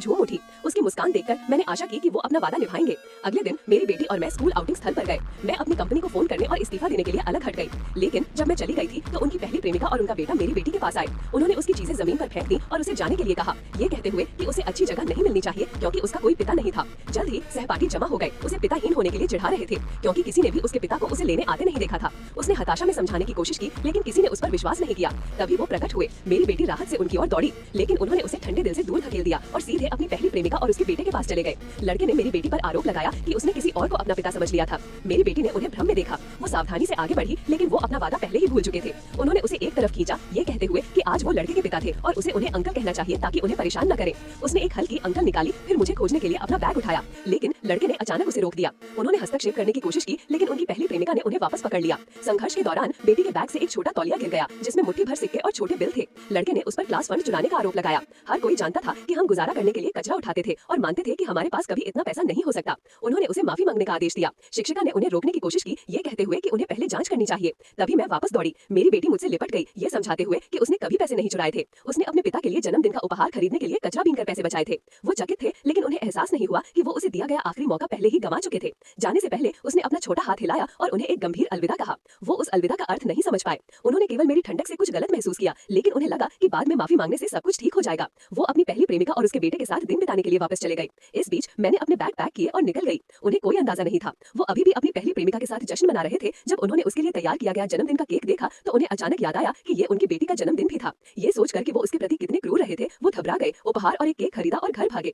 झूम उठी। उसकी मुस्कान देखकर मैंने आशा की कि वो अपना वादा निभाएंगे। अगले दिन मेरी बेटी और मैं स्कूल आउटिंग स्थल पर गए। मैं अपनी कंपनी को फोन करने और इस्तीफा देने के लिए अलग हट गई। लेकिन जब मैं चली गई थी तो उनकी पहली प्रेमिका और उनका बेटा मेरी बेटी के पास आए। उन्होंने उसकी चीजें जमीन पर फेंक दी और उसे जाने के लिए कहा, ये कहते हुए कि उसे अच्छी जगह नहीं मिलनी चाहिए क्योंकि उसका कोई पिता नहीं था। जल्द ही सहपाठी जमा हो गए, उसे पिताहीन होने के लिए चिढ़ा रहे थे क्योंकि किसी ने भी उसके पिता को उसे लेने आते नहीं देखा था। उसने हताशा में समझाने की कोशिश की लेकिन किसी ने उस पर विश्वास नहीं किया। तभी वो प्रकट हुए। मेरी बेटी राहत से उनकी ओर दौड़ी लेकिन उन्होंने उसे ठंडे दिल से दूर धकेल दिया और सीधे अपनी पहली प्रेमिका और उसके बेटे के पास चले गए। लड़के ने मेरी बेटी पर आरोप लगाया कि उसने किसी और को अपना पिता समझ लिया था। मेरी बेटी ने उन्हें भ्रम में देखा। वो सावधानी से आगे बढ़ी लेकिन वो अपना वादा पहले ही भूल चुके थे। उन्होंने उसे एक तरफ खींचा, ये कहते हुए कि आज वो लड़के के पिता थे और उसे उन्हें अंकल कहना चाहिए ताकि उन्हें परेशान न करें। उसने एक हल्की अंकल निकाली, फिर मुझे खोजने के लिए अपना बैग उठाया लेकिन लड़के ने अचानक उसे रोक दिया। उन्होंने हस्तक्षेप करने की कोशिश की लेकिन उनकी पहली प्रेमिका ने उन्हें वापस पकड़ लिया। संघर्ष के दौरान बेटी के बैग से एक छोटा तौलिया गिर गया जिसमें मुट्ठी भर सिक्के और छोटे बिल थे। लड़के ने उस पर क्लास फंड चुराने का आरोप लगाया। हर कोई जानता था कि हम गुजारा करने के लिए कचरा उठाते थे और मानते थे कि हमारे पास कभी इतना पैसा नहीं हो सकता। उन्होंने उसे माफी मांगने का आदेश दिया। शिक्षिका ने उन्हें रोकने की कोशिश की, ये कहते हुए कि उन्हें पहले जांच करनी चाहिए। तभी मैं वापस दौड़ी। मेरी बेटी मुझसे लिपट गई, ये समझाते हुए कि उसने कभी पैसे नहीं चुराए थे। उसने अपने पिता के लिए जन्मदिन का उपहार खरीदने के लिए कचरा बीनकर पैसे बचाए थे। वो चकित थे लेकिन उन्हें एहसास नहीं हुआ कि वो उसे दिया गया आखिरी मौका पहले ही गंवा चुके थे। जाने से पहले उसने अपना छोटा हाथ हिलाया और उन्हें एक गंभीर अलविदा कहा। वो उस अलविदा का अर्थ नहीं समझ पाए। उन्होंने केवल मेरी ठंडक से कुछ गलत महसूस किया लेकिन उन्हें लगा कि बाद में माफी मांगने से सब कुछ ठीक हो जाएगा। वो अपनी पहली प्रेमिका और उसके बेटे के साथ दिन बिताने के लिए वापस चले गए। इस बीच मैंने अपने बैग पैक किए और निकल गई। उन्हें कोई अंदाजा नहीं था। वो अभी भी अपनी पहली प्रेमिका के साथ जश्न मना रहे थे। जब उन्होंने उसके लिए तैयार किया गया जन्मदिन का केक देखा तो उन्हें अचानक याद आया कि ये उनकी बेटी का जन्मदिन भी था। ये सोचकर कि वो उसके प्रति कितने क्रूर रहे थे, वो घबरा गए, उपहार और एक केक खरीदा और घर भागे।